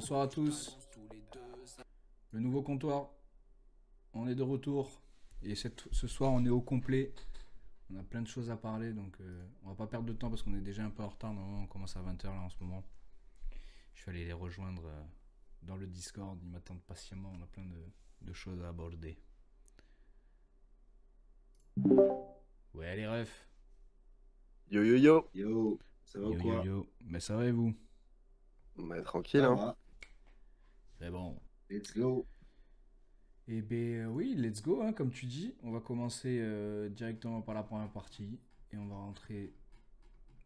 Bonsoir à tous. Le nouveau comptoir, on est de retour. Et ce soir, on est au complet. On a plein de choses à parler, donc on va pas perdre de temps parce qu'on est déjà un peu en retard. Normalement, on commence à 20h là en ce moment. Je vais aller les rejoindre dans le Discord. Ils m'attendent patiemment. On a plein de choses à aborder. Ouais, les refs. Yo yo yo. Yo, ça va ou Yo yo quoi? yo. Mais ça va et vous? Bah, tranquille, Ça hein. va, C'est bon. let's go. Eh ben oui, let's go, hein, comme tu dis. On va commencer directement par la première partie. Et on va rentrer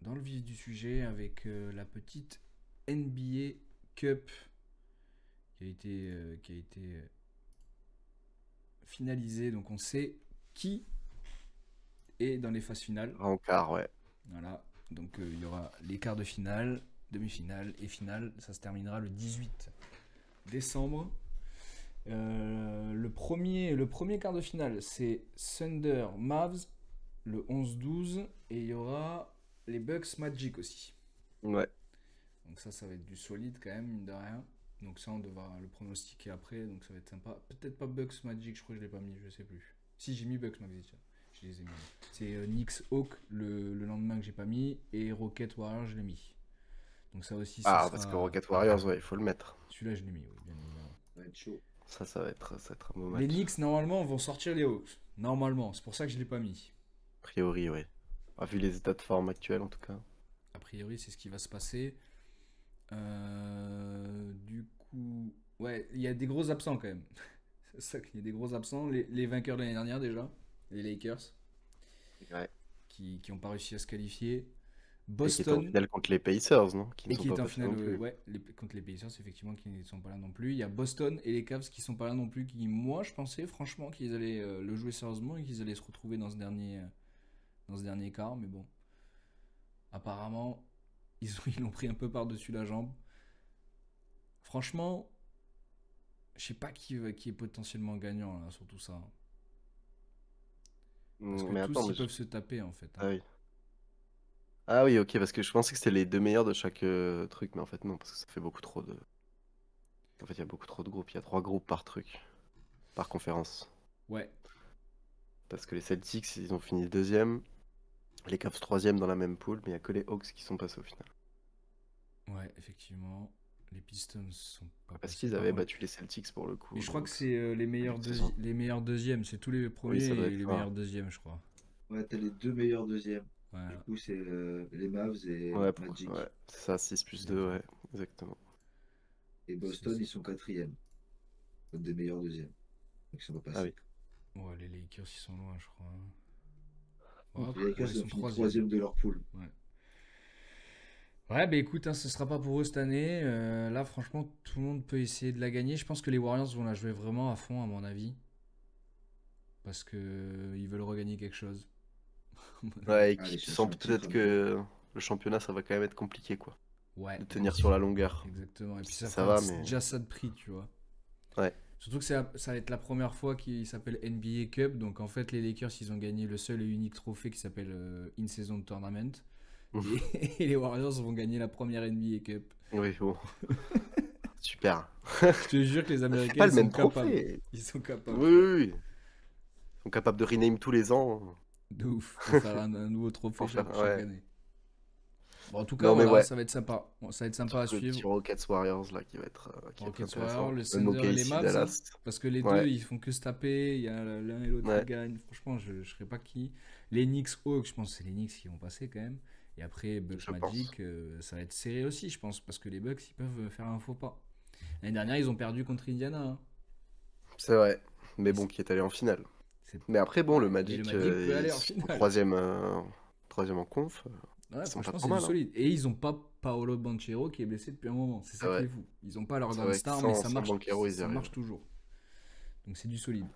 dans le vif du sujet avec la petite NBA Cup qui a été finalisée. Donc on sait qui est dans les phases finales. En quart, ouais. Voilà. Donc il y aura les quarts de finale, demi-finale et finale. Ça se terminera le 18 décembre. Le premier quart de finale, c'est Thunder Mavs, le 11-12. Et il y aura les Bucks Magic aussi. Ouais. Donc ça va être du solide quand même, mine de rien. Donc ça, on devra le pronostiquer après. Donc ça va être sympa. Peut-être pas Bucks Magic, je crois que je l'ai pas mis, je sais plus. Si, j'ai mis Bucks Magic, tiens. Je les ai mis. C'est Knicks Hawk le lendemain que j'ai pas mis. Et Rocket Warriors, je l'ai mis. Donc ça aussi, ça Ah, sera... parce que Rocket Warriors, ouais, il faut le mettre. Celui-là, je l'ai mis, oui, bien évidemment. Ça va être chaud. Ça va être un beau Les match. Knicks, normalement, vont sortir les Hawks. Normalement, c'est pour ça que je l'ai pas mis. A priori, ouais. Vu les états de forme actuels, en tout cas. A priori, c'est ce qui va se passer. Du coup, ouais, il y a des gros absents quand même. C'est ça qu'il y a des gros absents. Les vainqueurs de l'année dernière déjà, les Lakers, Ouais. qui n'ont pas réussi à se qualifier. Et qui est en Boston, finale contre les Pacers, non? Qui ne et sont qui pas est en passés non finale plus. ouais, contre les Pacers, effectivement, qui ne sont pas là non plus. Il y a Boston et les Cavs qui sont pas là non plus. Qui, moi, je pensais franchement qu'ils allaient le jouer sérieusement et qu'ils allaient se retrouver dans ce dernier quart. Mais bon, apparemment, ils l'ont pris un peu par-dessus la jambe. Franchement, je sais pas qui est potentiellement gagnant là, sur tout ça. Parce que Mais tous, attends, ils peuvent se taper en fait. Ah oui. Ah oui, ok, parce que je pensais que c'était les deux meilleurs de chaque truc, mais en fait non, parce que ça fait beaucoup trop de... En fait, il y a beaucoup trop de groupes. Il y a 3 groupes par truc, par conférence. Ouais, Parce que les Celtics, ils ont fini deuxième. Les Cavs troisième dans la même poule, mais il n'y a que les Hawks qui sont passés au final. ouais, effectivement. Les Pistons sont pas Parce passés qu'ils par avaient contre. battu les Celtics pour le coup. Mais je crois que Donc, c'est les meilleurs début de saison. les meilleurs deuxièmes. C'est tous les premiers Oui, ça doit et être les ça. meilleurs deuxièmes, je crois. Ouais, t'as les deux meilleurs deuxièmes. Ouais. Du coup, c'est les Mavs et Ouais, Magic. ouais, c'est ça, 6 plus 2, ouais, exactement. Et Boston, ils sont quatrièmes. Donc des meilleurs deuxièmes. Donc ils sont pas Ah oui. passés. Ouais, les Lakers, ils sont loin, je crois. Ouais, Les Lakers, ils ils ont sont fini troisième. troisième de leur poule. Ouais. Ouais, bah écoute, hein, ce sera pas pour eux cette année. Là, franchement, tout le monde peut essayer de la gagner. Je pense que les Warriors vont la jouer vraiment à fond, à mon avis. Parce que ils veulent regagner quelque chose. À mon avis. Ouais, et Allez qui chercher sentent un titre peut-être un peu. que le championnat, ça va quand même être compliqué, quoi. Ouais, De tenir sur la aussi. longueur. Exactement. Et puis ça Ça fera va, mais... déjà ça de prix, tu vois. Ouais. Surtout que ça va être la première fois qu'il s'appelle NBA Cup. Donc en fait, les Lakers, ils ont gagné le seul et unique trophée qui s'appelle In-Season Tournament. Et les Warriors vont gagner la première NBA Cup. Oui, bon. Super. Je te jure que les C'est Américains, pas ils le sont même capables. trophée. Ils sont capables, Oui, frère. oui, oui. Ils sont capables de rename tous les ans De ouf. Pour faire un nouveau trophée pour faire... chaque Ouais. année. Bon, en tout cas, Non, mais voilà, ouais. ça va être sympa. Bon, ça va être sympa à Surtout le petit suivre. Rockets Warriors, là, qui va être Rockets Warriors, intéressant. le Même Thunder et les OKC, Mavs, hein. Dallas. Parce que les deux, Ouais, ils font que se taper. Il y a l'un et l'autre qui ouais, gagnent. Franchement, je ne serais pas qui. Les Knicks Hawks, je pense que c'est les Knicks qui vont passer quand même. Et après, Bucks je pense. Magic, ça va être serré aussi, je pense. Parce que les Bucks, ils peuvent faire un faux pas. L'année dernière, ils ont perdu contre Indiana, hein. C'est vrai. Mais Et bon, qui est allé en finale. c'est- Mais après, bon, le ouais, mais le Magic, Magic peut ils aller en sont finale. troisième en conf. Ouais, Ils sont pas franchement, trop c'est du mal, hein. solide. Et ils ont pas Paolo Banchero qui est blessé depuis un moment. C'est C'est ça qui vrai. est fou. Ils ont pas leur C'est grande vrai que star, mais ça sans marche, Banchero, ils y ça arrivent. marche toujours. Donc c'est du solide.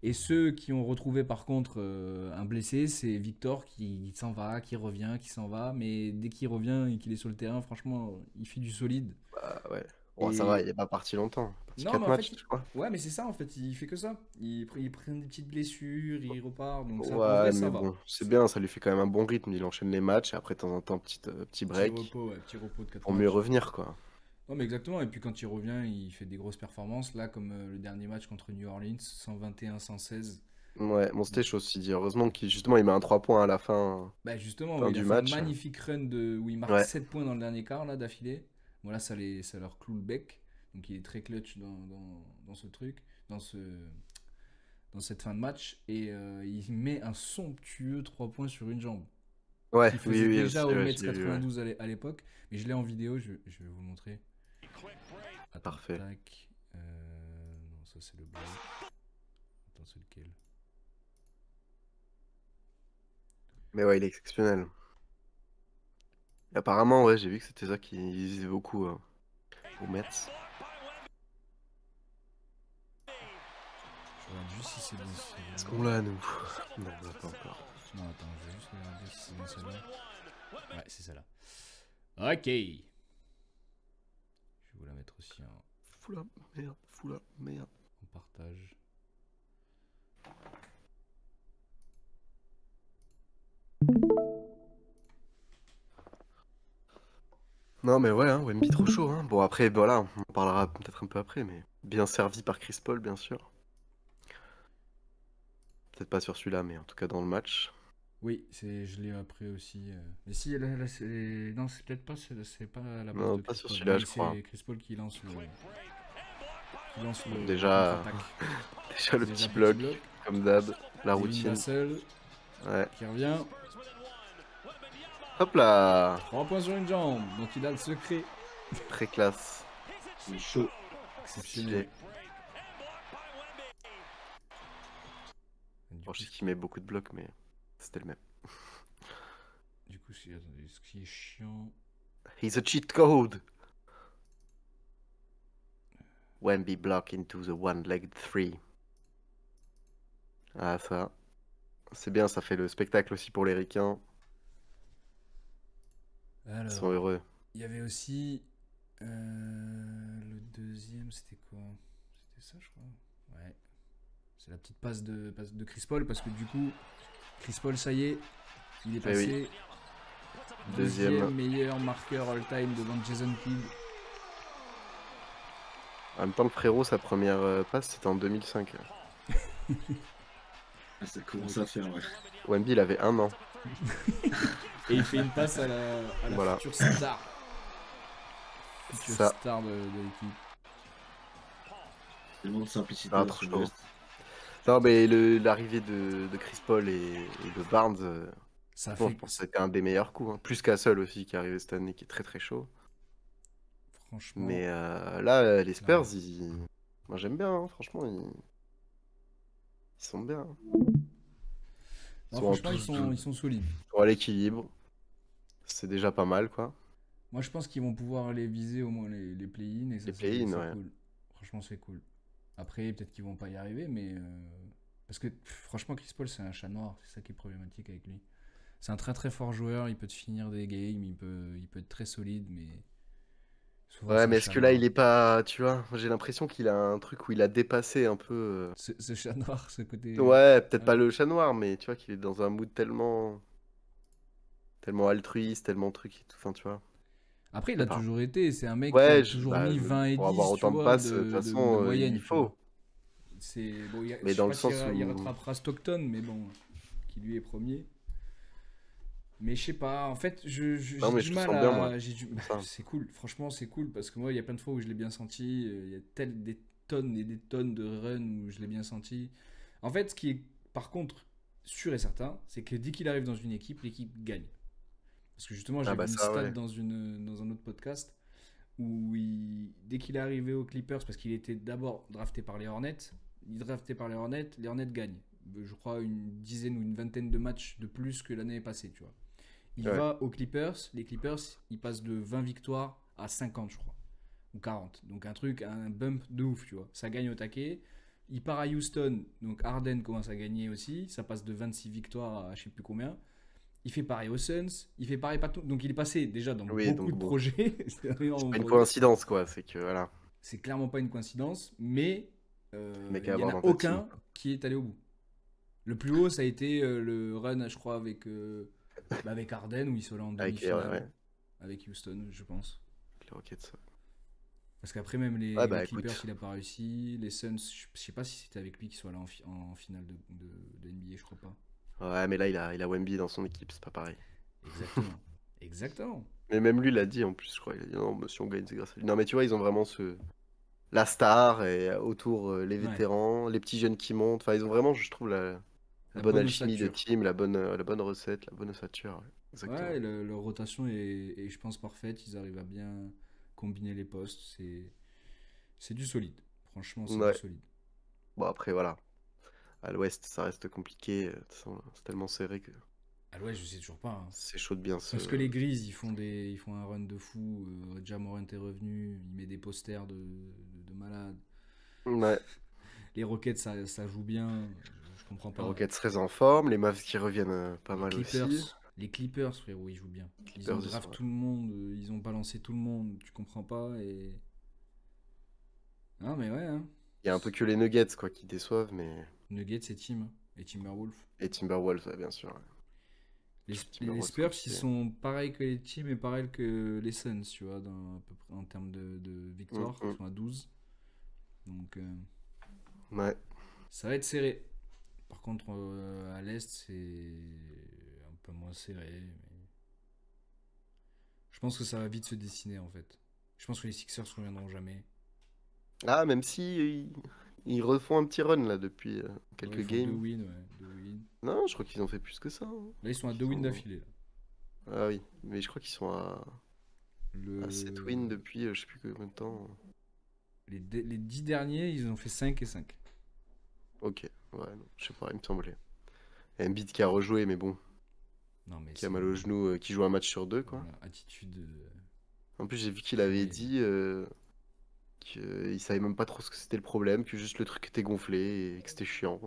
Et ceux qui ont retrouvé par contre un blessé, c'est Victor qui s'en va, qui revient, qui s'en va. Mais dès qu'il revient et qu'il est sur le terrain, franchement, il fait du solide. Bah ouais. Bon, ça va, Et il est pas parti longtemps. Il est parti non, mais 4 en fait, matchs, je crois. ouais, mais c'est ça en fait. Il fait que ça. Il prend des petites blessures, il repart. Donc ça, en vrai, Ouais, ça mais va. bon, c'est bien, ça lui fait quand même un bon rythme. Il enchaîne les matchs et après, de temps en temps, petit Petit break repos, ouais, petit repos de 4 pour mieux matchs. revenir, quoi. Ouais, mais exactement. Et puis quand il revient, il fait des grosses performances. Là, comme le dernier match contre New Orleans, 121-116. Ouais, mon stage aussi dit. Heureusement qu'il justement il met un 3 points à la fin, Bah justement, fin ouais, il a du fait un match. magnifique run où il marque Ouais, 7 points dans le dernier quart là d'affilée. Voilà, ça leur cloue le bec. Donc il est très clutch dans ce truc, dans cette fin de match. Et il met un somptueux 3 points sur une jambe. ouais, Qui oui, faisait oui, aussi, déjà au ouais, Mets je l'ai vu, ouais. 92 à l'époque. Mais je l'ai en vidéo, je vais vous le montrer. Attends, Parfait. tac. Non, ça c'est le bleu. Attends, c'est lequel? Mais ouais, il est exceptionnel. Et apparemment, ouais, j'ai vu que c'était ça qui disait beaucoup aux Mets. Je regarde juste si c'est bien Est-ce celui-là. qu'on l'a, nous? Non, on l'a pas encore. Non, attends, je vais juste regarder si c'est bien celle-là. Ouais, c'est celle-là. Ok. Je vais vous la mettre aussi Fous la merde, fous la merde. en partage. Non, mais ouais, hein, Wemby trop chaud. Hein. Bon, après, voilà, on en parlera peut-être un peu après, mais bien servi par Chris Paul, bien sûr. Peut-être pas sur celui-là, mais en tout cas dans le match. Oui, je l'ai appris aussi. Mais si, là, c'est. Non, c'est peut-être pas, c'est pas la passe Non, de pas Chris sur Paul. celui-là, Oui, je crois. c'est Chris Paul qui lance Donc la déjà, contre-attaque. déjà le Déjà petit petit bloc, bloc. comme d'hab, la Devin routine. Vassell Ouais. qui revient. Hop là, 3 points sur une jambe. Donc il a le secret. très classe. Il est chaud. Exceptionnel. Du Bon, coup, je sais qu'il met beaucoup de blocs, mais c'était le même. attendez, ce qui est chiant. He's a cheat code. Wemby block into the one-legged three. Ah, ça. C'est bien, ça fait le spectacle aussi pour les ricains. Ils sont Alors, heureux. il y avait aussi le deuxième, c'était quoi? C'était ça, je crois. Ouais. C'est la petite passe de Chris Paul parce que du coup, Chris Paul, ça y est, il est Eh oui. passé Deuxième. meilleur marqueur all-time devant Jason Kidd. En même temps, le frérot, sa première passe, c'était en 2005. Ah, ça commence à faire, ouais. Wemby, il avait 1 an. Et il fait une passe à la Voilà. future star. C'est ça. Star de l'équipe. Tellement de simplicité Ah, dans trop ce chaud. geste. Non, mais l'arrivée de Chris Paul et de Barnes, Ça bon, je fait. pense que c'était un des meilleurs coups. Hein. Plus qu'Assel aussi, qui est arrivé cette année, qui est très très chaud. Franchement. Mais là, les Spurs, Ouais. moi j'aime bien, hein, franchement, ils sont bien. Hein. Non, Sont franchement, ils sont solides. sont à l'équilibre. C'est déjà pas mal, quoi. Moi, je pense qu'ils vont pouvoir aller viser au moins les play-in et ça, Les c'est play-in, ouais. cool. Franchement, c'est cool. Après, peut-être qu'ils vont pas y arriver, mais. Parce que, franchement, Chris Paul, c'est un chat noir. C'est ça qui est problématique avec lui. C'est un très très fort joueur. Il peut te finir des games. Il peut être très solide, mais. Souvent, Ouais, c'est un mais est-ce chat que là, noir. il est pas. Tu vois, j'ai l'impression qu'il a un truc où il a dépassé un peu. Ce chat noir, ce côté. Ouais, peut-être pas Ouais. le chat noir, mais tu vois qu'il est dans un mood tellement altruiste, tellement truc et tout. Enfin, tu vois. Après, Je il sais a pas. toujours été. C'est un mec qui a Ouais, toujours mis 20 et pour avoir 10, tu autant de vois, passes, de toute de façon, moyenne, il tu vois. faut. Bon, je Mais sais dans pas le s'il sens il où. rattrapera Stockton, mais bon, qui lui est premier. Mais je sais pas, en fait, Non, j'ai mais du je le mal sens bien, moi. à. Ça. C'est cool, franchement, c'est cool parce que moi, il y a plein de fois où je l'ai bien senti. Il y a des tonnes et des tonnes de runs où je l'ai bien senti. En fait, ce qui est par contre sûr et certain, c'est que dès qu'il arrive dans une équipe, l'équipe gagne. Parce que justement, Ah j'ai bah vu une ça, stat ouais. dans un autre podcast où dès qu'il est arrivé aux Clippers, parce qu'il était d'abord drafté par les Hornets, les Hornets gagnent. Je crois une dizaine ou une vingtaine de matchs de plus que l'année passée, tu vois. Il Ouais. va aux Clippers, les Clippers, ils passent de 20 victoires à 50, je crois, ou 40. Donc un bump de ouf, tu vois. Ça gagne au taquet. Il part à Houston, donc Harden commence à gagner aussi. Ça passe de 26 victoires à je sais plus combien. Il fait pareil aux Suns, il fait pareil partout. Donc il est passé déjà dans Oui, beaucoup donc de bon. projets. C'est un C'est énorme pas une projet. coïncidence, quoi. C'est que, voilà. C'est clairement pas une coïncidence, mais Le mec il à n'y en avoir a dans ta team, aucun quoi. qui est allé au bout. Le plus haut, ça a été le run, je crois, avec Harden, où ils sont allés en Avec les, demi-finale, ouais, avec Houston, je pense. les Rockets. Parce qu'après, même Ouais, les bah Clippers, écoute. il a pas réussi. Les Suns, je sais pas si c'était avec lui qu'ils soient là en finale de NBA, je crois pas. Ouais, mais là, il a Wemby dans son équipe, c'est pas pareil. Exactement. Exactement. Mais même lui l'a dit en plus, je crois. Il a dit non, monsieur, on gagne, c'est grâce à lui. Non, mais tu vois, ils ont vraiment la star et autour les Ouais. vétérans, les petits jeunes qui montent. Enfin, ils ont vraiment, je trouve, la La bonne bonne alchimie de ossature. team, la bonne recette, la bonne ossature. Ouais. Ouais, Exactement. leur rotation est, je pense, parfaite. Ils arrivent à bien combiner les postes. C'est du solide. Franchement, c'est du Ouais. solide. Bon, après, voilà. À l'ouest, ça reste compliqué. De toute façon, c'est tellement serré que Ah ouais, je sais toujours pas, hein. c'est chaud de bien se. Parce que les Grises, ils font un run de fou. Ja Morant est revenu. Il met des posters de malade. Ouais. Les Rockets, ça joue bien. Je comprends Les pas. Rockets très en forme, les Mavs qui reviennent pas Les mal aussi. Clippers. Les Clippers, frérot, ils jouent bien. Les Ils ont Clippers, ils draft sont. tout le monde. Ils ont balancé tout le monde. Tu comprends pas. Et. Ah, mais ouais, hein. Il y a un peu que les Nuggets quoi qui déçoivent, mais. Nuggets et Team. Et Timberwolves. Et Timberwolves, ouais, bien sûr. Ouais. Les, les Timberwolves Spurs, ils compliqué. sont pareils que les Teams et pareils que les Suns, tu vois, à peu près, en termes de victoires. Ils Mm. sont à 12. Donc, Ouais. ça va être serré. Par contre, à l'Est, c'est un peu moins serré. Mais je pense que ça va vite se dessiner, en fait. Je pense que les Sixers ne reviendront jamais. Ah, même si ils refont un petit run là depuis Ouais, ils quelques font deux games. wins, ouais. Deux wins. Non, je crois qu'ils ont fait plus que ça. Hein. Là, ils sont à deux Ils wins ont- d'affilée. Là. Ah oui, mais je crois qu'ils sont à 7 Le... wins depuis je sais plus combien de temps. Les 10 derniers, ils ont fait 5 et 5. Ok, ouais, non, je sais pas, il me semblait. Et Embiid qui a rejoué, mais bon, Non, mais qui a c'est mal une au genou, qui joue un match sur deux, quoi. voilà, attitude En plus, j'ai vu qu'il avait pourrie. dit qu'il savait même pas trop ce que c'était le problème, que juste le truc était gonflé et que c'était chiant.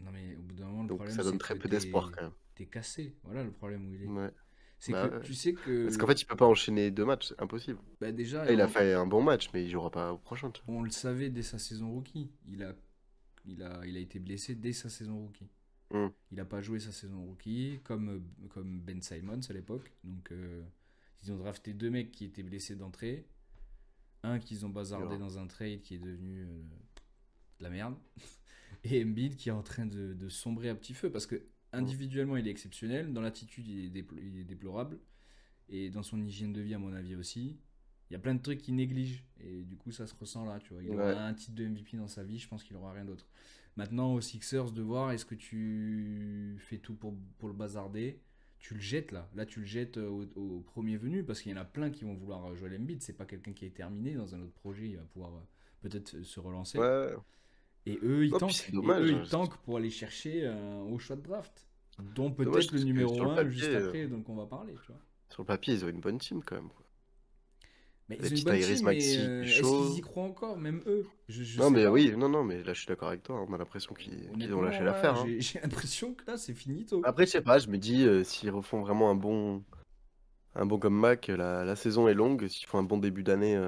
Non, mais au bout d'un moment, le Donc problème, ça donne c'est que très peu d'espoir quand même. t'es cassé. Voilà le problème où il est. Ouais, C'est que bah ouais. tu sais Parce qu'en que fait, il peut pas enchaîner deux matchs, c'est impossible. bah déjà, Là, il a fait un bon match, mais il jouera pas au prochain. Tu on le savait dès sa saison rookie. Il a été blessé dès sa saison rookie. vois. Il n'a pas joué sa saison rookie, comme Ben Simons à l'époque. Donc, ils ont drafté deux mecs qui étaient blessés d'entrée. Un qu'ils ont bazardé Dur. dans un trade qui est devenu de la merde. Et Embiid qui est en train de sombrer à petit feu. Parce que individuellement, il est exceptionnel. Dans l'attitude, il est déplorable. Et dans son hygiène de vie, à mon avis aussi. Il y a plein de trucs qu'il néglige. Et du coup, ça se ressent là. Tu vois. Il aura Ouais. un titre de MVP dans sa vie. Je pense qu'il aura rien d'autre. Maintenant, aux Sixers, de voir est-ce que tu fais tout pour le bazarder. Tu le jettes là. Là, tu le jettes au premier venu. Parce qu'il y en a plein qui vont vouloir Joel Embiid. C'est pas quelqu'un qui est terminé. Dans un autre projet, il va pouvoir peut-être se relancer. Ouais. Et eux, ils Non, puis c'est tankent. Et eux, dommage. ils tankent pour aller chercher un haut choix de draft. Dont Dommage peut-être le parce que numéro 1 juste après, donc on va parler, tu vois. sur le papier, ils ont une bonne team quand même. Quoi. Mais Les ils ont une petits bonne Tyrese team, mais Maxey qui est est-ce qu'ils y chaud. croient encore, même eux? Je Non, sais mais pas. oui, non, mais là je suis d'accord avec toi. On a l'impression qu'ils ont lâché Honnêtement, l'affaire. ouais, Hein. j'ai l'impression que là, c'est finito. Après, je sais pas, je me dis, s'ils refont vraiment un bon comeback, la saison est longue. S'ils font un bon début d'année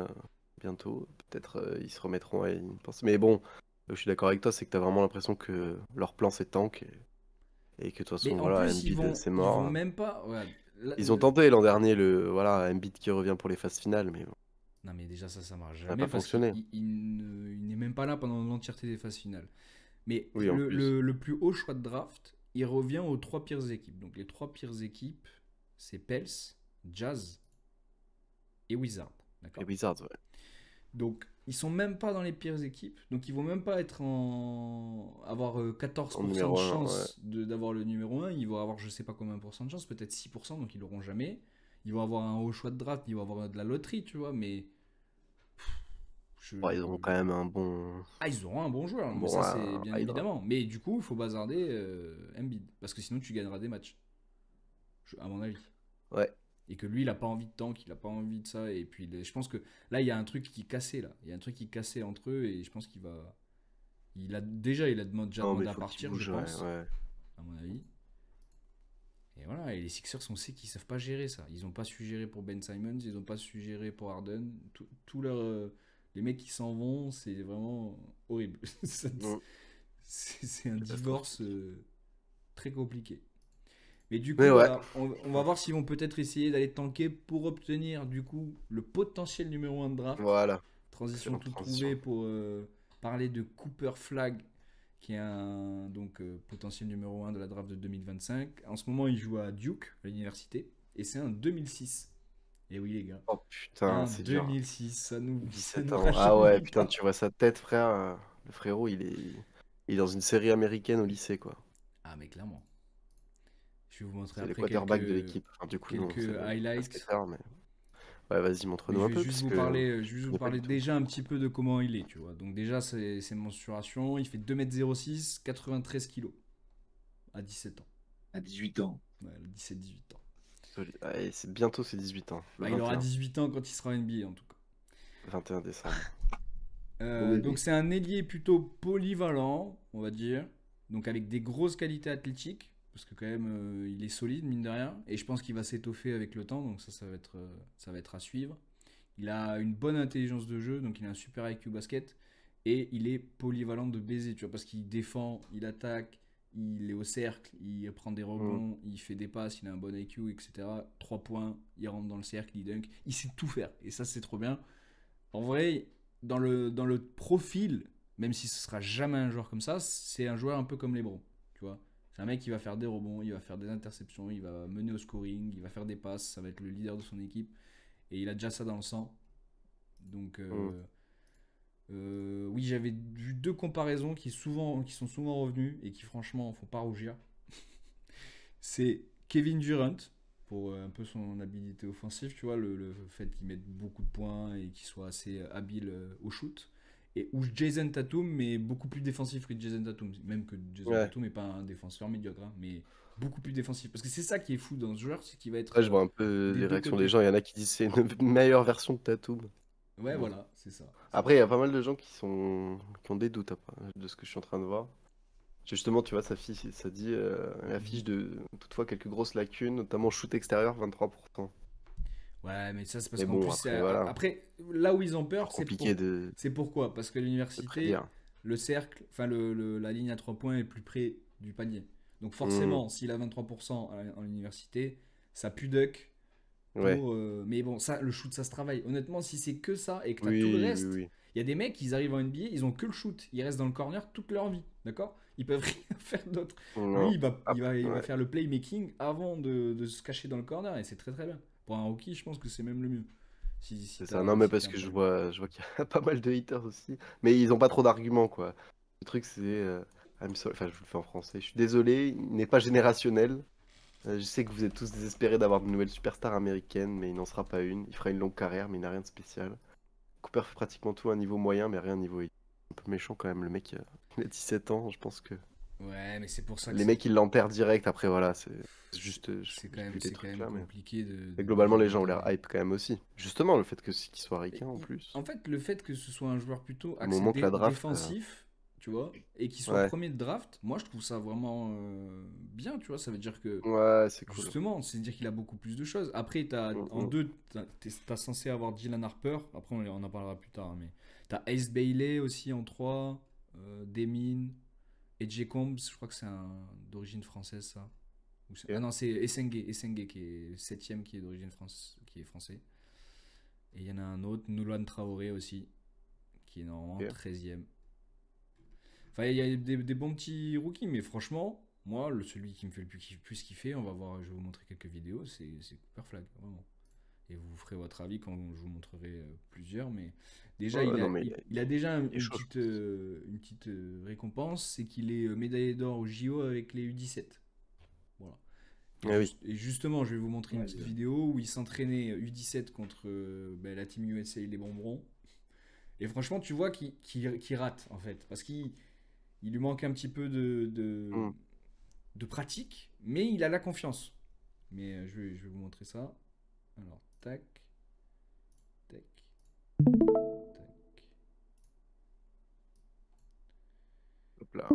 bientôt, peut-être ils se remettront à y penser. Mais bon, je suis d'accord avec toi, c'est que t'as vraiment l'impression que leur plan c'est tank et que de toute Mais façon, en voilà, plus, Embiid c'est ils vont mort. même pas. Ouais, Ils ont tenté l'an dernier voilà, Embiid qui revient pour les phases finales, mais bon, non, mais déjà, ça marche ça n'a jamais pas parce qu'il fonctionné. il n'est même pas là pendant l'entièreté des phases finales. Mais Oui, en plus. le plus haut choix de draft, il revient aux trois pires équipes. Donc les trois pires équipes, c'est Pels, Jazz et Wizards. Les D'accord. Wizards, ouais. Donc ils sont même pas dans les pires équipes. Donc ils vont même pas avoir En 14% de numéro 1, ouais. chance d'avoir le numéro 1. Ils vont avoir je sais pas combien de chance, peut-être 6%, donc ils l'auront jamais. Ils vont avoir un haut choix de draft, ils vont avoir de la loterie, tu vois, mais Ils auront quand même un bon. ah, ils auront un bon joueur, mais Bon, ça c'est bien Hydra. évidemment. Mais du coup, il faut bazarder Embiid, parce que sinon tu gagneras des matchs, à mon avis. Ouais. Et que lui, il a pas envie de tank, il a pas envie de ça. Et puis, je pense que là, il y a un truc qui est cassé là. Il y a un truc qui est cassé entre eux, et je pense qu'il va. Il a déjà Non, demandé mais à faut qu'il partir, je bouge, pense, ouais. à mon avis. Et voilà, et les Sixers, on sait qu'ils savent pas gérer ça. Ils ont pas su gérer pour Ben Simmons, ils ont pas su gérer pour Harden. Les mecs qui s'en vont, c'est vraiment horrible. Mm. C'est un Catastrophe. divorce très compliqué. Mais du coup, Mais ouais. voilà, on va voir s'ils vont peut-être essayer d'aller tanker pour obtenir du coup le potentiel numéro 1 de draft. Voilà. Transition Excellente tout transition. trouvée pour parler de Cooper Flag, qui est un potentiel numéro 1 de la draft de 2025. En ce moment, il joue à Duke, à l'université, et c'est un 2006. Et oui, les gars, Oh putain, un c'est dur. 2006, ça ça 17 nous ans. Ah ouais, rajeunit putain, pas. tu vois sa tête, frère. Le frérot, il est dans une série américaine au lycée, quoi. Ah, mais clairement. Je vais vous montrer C'est les après quarterbacks de l'équipe. Enfin, du coup, non, c'est quelques le highlights. basketteur, mais... Ouais, vas-y, Mais montre-nous un peu, parce que je vais juste je vous connais pas parler du tout. déjà un petit peu de comment il est, tu vois. Donc déjà, c'est mensuration. Il fait 2,06 m, 93 kilos à 17 ans. À 18 ans. Ouais, 17-18 ans. Ah, et c'est bientôt ses 18 ans, le Bah, il aura 21. 18 ans quand il sera NBA en tout cas. 21 décembre. Beau Donc bébé. c'est un ailier plutôt polyvalent, on va dire. Donc avec des grosses qualités athlétiques. Parce que quand même, il est solide, mine de rien. Et je pense qu'il va s'étoffer avec le temps. Donc ça va être à suivre. Il a une bonne intelligence de jeu. Donc il a un super IQ basket. Et il est polyvalent de baiser, tu vois. Parce qu'il défend, il attaque, il est au cercle, il prend des Hmm. rebonds, il fait des passes, il a un bon IQ, etc. 3 points, il rentre dans le cercle, il dunk. Il sait tout faire. Et ça, c'est trop bien. En vrai, dans le profil, même si ce sera jamais un joueur comme ça, c'est un joueur un peu comme LeBron, tu vois. C'est un mec qui va faire des rebonds, il va faire des interceptions, il va mener au scoring, il va faire des passes, ça va être le leader de son équipe. Et il a déjà ça dans le sang. Donc, Hmm. oui, j'avais vu deux comparaisons qui sont souvent revenues et qui, franchement, font pas rougir. C'est Kevin Durant, pour un peu son habilité offensive, tu vois, le fait qu'il mette beaucoup de points et qu'il soit assez habile au shoot. Et ou Jason Tatum, mais beaucoup plus défensif que Jason Tatum. Même que Jason Ouais. Tatum n'est pas un défenseur médiocre, hein, mais beaucoup plus défensif. Parce que c'est ça qui est fou dans ce joueur, c'est qu'il va être Ouais, je vois un peu des les deux réactions des côtés. gens. Il y en a qui disent c'est une meilleure version de Tatum. Ouais, Bon. voilà, c'est ça. Après, il y a pas mal de gens qui ont des doutes de ce que je suis en train de voir. Justement, tu vois, ça dit, elle affiche Mhm. de toutefois quelques grosses lacunes, notamment shoot extérieur 23%. Ouais, mais ça, c'est parce Mais qu'en bon, plus, après, voilà, après, là où ils ont toujours peur, compliqué c'est pourquoi? Parce que de l'université, prédire. le cercle, enfin, la ligne à 3 points est plus près du panier. Donc, Hmm. forcément, s'il a 23% en université, ça pue duck Ouais, pour. Mais bon, ça, le shoot, ça se travaille. Honnêtement, si c'est que ça et que tu as tout le oui, oui, reste, oui. il y a des mecs, ils arrivent en NBA, ils ont que le shoot. Ils restent dans le corner toute leur vie. D'accord? Ils peuvent rien faire d'autre. Lui, Non. il va Ouais. faire le playmaking avant de se cacher dans le corner et c'est très très bien. Pour un rookie, je pense que c'est même le mieux. C'est ça. Non, mais Si parce t'es un que peu. je vois qu'il y a pas mal de haters aussi. Mais ils ont pas trop d'arguments, quoi. Le truc, c'est. Enfin, je vous le fais en français. Je suis désolé, il n'est pas générationnel. Je sais que vous êtes tous désespérés d'avoir de nouvelles superstars américaines, mais il n'en sera pas une. Il fera une longue carrière, mais il n'a rien de spécial. Cooper fait pratiquement tout à un niveau moyen, mais rien à un niveau élite. Un peu méchant quand même, le mec, il a 17 ans. Je pense que Ouais, mais c'est pour ça que les mecs, ils l'enterrent direct. Après, voilà, c'est juste. J'ai vu des c'est quand trucs même là, mais. compliqué Et de globalement, dire les gens ont l'air l'enterrer. hype quand même aussi. Justement, le fait qu'il soit Et ricain en plus. en fait, le fait que ce soit un joueur plutôt Au axé moment que la draft. défensif, tu vois, et qu'il soit Ouais, premier de draft, moi je trouve ça vraiment bien, tu vois. Ça veut dire que, ouais, c'est cool. justement, c'est dire qu'il a beaucoup plus de choses. Après, Mm, en mm. deux, t'as censé avoir Dylan Harper. Après, on en parlera plus tard, hein, mais t'as Ace Bailey aussi en 3, Demin, et J. Combs, je crois que c'est d'origine française, ça. Ah Ok. non, c'est Essengue qui est septième, qui est qui est français. Et il y en a un autre, Noulan Traoré aussi, qui est normalement Ok. 13e. Enfin, il y a des bons petits rookies, mais franchement, moi, celui qui me fait le plus kiffer, on va voir, je vais vous montrer quelques vidéos, c'est Cooper Flag, vraiment. Et vous ferez votre avis quand je vous montrerai plusieurs, mais déjà, Ouais, ouais, non, mais il a déjà il est chaud, je pense. une petite récompense, c'est qu'il est médaillé d'or au JO avec les U17. Voilà. Ah oui. Et justement, je vais vous montrer une Ouais, petite vidéo où il s'entraînait U17 contre la team USA les Bonbons. Et franchement, tu vois qu'il rate en fait, parce il lui manque un petit peu Mm. de pratique, mais il a la confiance. Mais je vais vous montrer ça. Alors, tac, tac, tac. Hop là.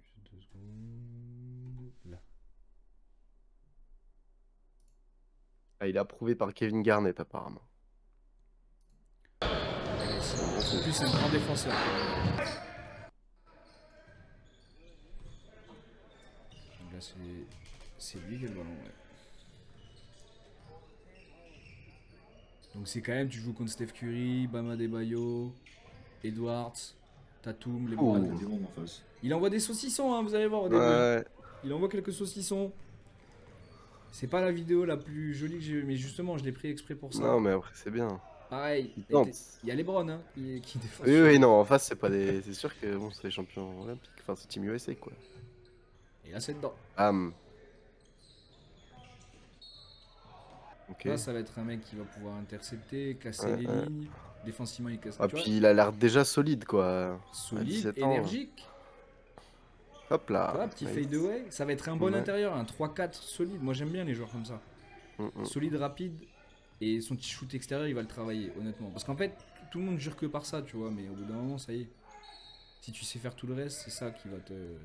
Juste 2 secondes. Là. Ah, il est approuvé par Kevin Garnett, apparemment. Legacy. Bon En signe. plus, c'est un grand défenseur. là, c'est lui qui a le ballon, ouais. Donc c'est quand même, tu joues contre Steph Curry, Bam Adebayo, Edwards, Tatum, Oh, LeBron. il y a du monde en face. Il envoie des saucissons, hein, vous allez voir au début. Ouais. Il envoie quelques saucissons. C'est pas la vidéo la plus jolie que j'ai vue, mais justement, je l'ai pris exprès pour ça. Non, mais après, c'est bien. Pareil, Il tente. il y a LeBron hein, qui défend. Oui, oui, non, en face, c'est pas des. C'est sûr que bon, c'est les champions olympiques. Enfin, c'est Team USA, quoi. Et là, c'est dedans. Bam. Ok. Là, ça va être un mec qui va pouvoir intercepter, casser Ouais, les ouais. lignes. Défensivement, il casse. Ah, Tu vois, puis il a l'air déjà solide, quoi. À solide, 17 ans. énergique. Hop Tu vois, là. petit Nice. fadeaway. Ça va être un bon Ouais. intérieur, un 3-4 solide. Moi, j'aime bien les joueurs comme ça. Solide, rapide. Et son petit shoot extérieur, il va le travailler, honnêtement. Parce qu'en fait, tout le monde jure que par ça, tu vois. Mais au bout d'un moment, ça y est. Si tu sais faire tout le reste, c'est ça qui va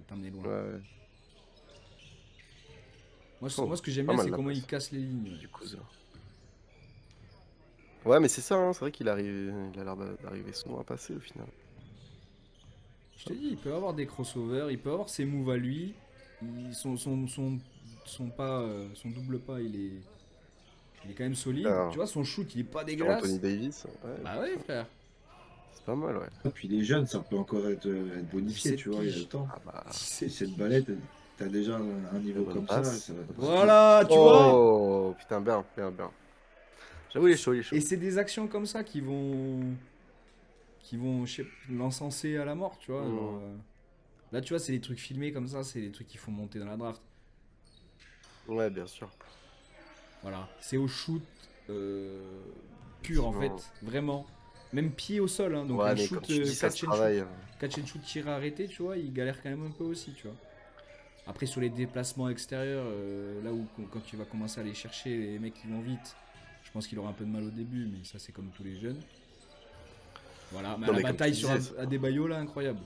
t'emmener loin. Ouais. Moi, Oh, moi, ce que j'aime pas bien, mal, c'est la comment passe. il casse les lignes. Du coup, ça. Ouais, mais c'est ça, hein, c'est vrai qu'il arrive, il a l'air d'arriver souvent à passer au final. Je te dis, il peut avoir des crossovers, il peut avoir ses moves à lui. Son double pas, il est quand même solide. Alors, Tu vois, son shoot, il est pas sur dégueulasse. Anthony Davis, ouais, Bah ouais, frère. c'est pas mal, ouais. Et puis les jeunes, ça peut encore être bonifié, 17 tu vois, il y a le piges. temps. Ah bah. Si cette balette, t'as déjà un niveau bonne comme passe. ça va Voilà, tu vois. Oh, putain, bien, bien, bien. J'avoue, il est chaud, il est chaud. Et c'est des actions comme ça qui vont l'encenser à la mort, tu vois. Mm. Genre, là, tu vois, c'est des trucs filmés comme ça, c'est des trucs qui font monter dans la draft. Ouais, bien sûr. Voilà, c'est au shoot pur en fait, Effectivement. vraiment. Même pied au sol, hein, donc Ouais, un mais shoot quand tu dis ça se catch and travaille. shoot, catch and shoot tiré arrêté, tu vois, il galère quand même un peu aussi, tu vois. Après sur les déplacements extérieurs, là où quand tu vas commencer à aller chercher les mecs qui vont vite, je pense qu'il aura un peu de mal au début, mais ça c'est comme tous les jeunes. Voilà, mais Non, la mais comme bataille tu sur disais, Adebayo là, incroyable,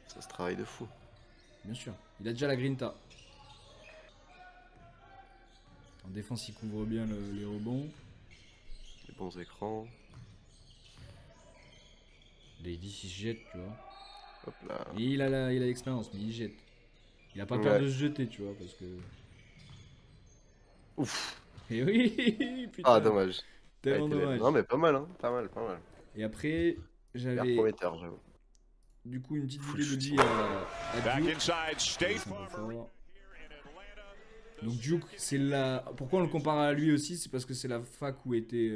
Ça se travaille de fou. bien sûr. Il a déjà la grinta. En défense, il couvre bien les rebonds. Les bons écrans. Les 10 il se jette, tu vois. Hop là. Et il a l'expérience, mais il jette. Il a pas peur Ouais. de se jeter, tu vois, parce que. Ouf. Et oui, putain, Ah, dommage. tellement Ah, il était dommage. Non, mais pas mal, hein. Pas mal, pas mal. Et après, L'air j'avais prometteur, j'avoue. du coup une petite Full vidéo de lui shooting. à Back Duke. inside, State C'est un peu Farm. fort. Donc Duke, c'est la. Pourquoi on le compare à lui aussi, c'est parce que c'est la fac où était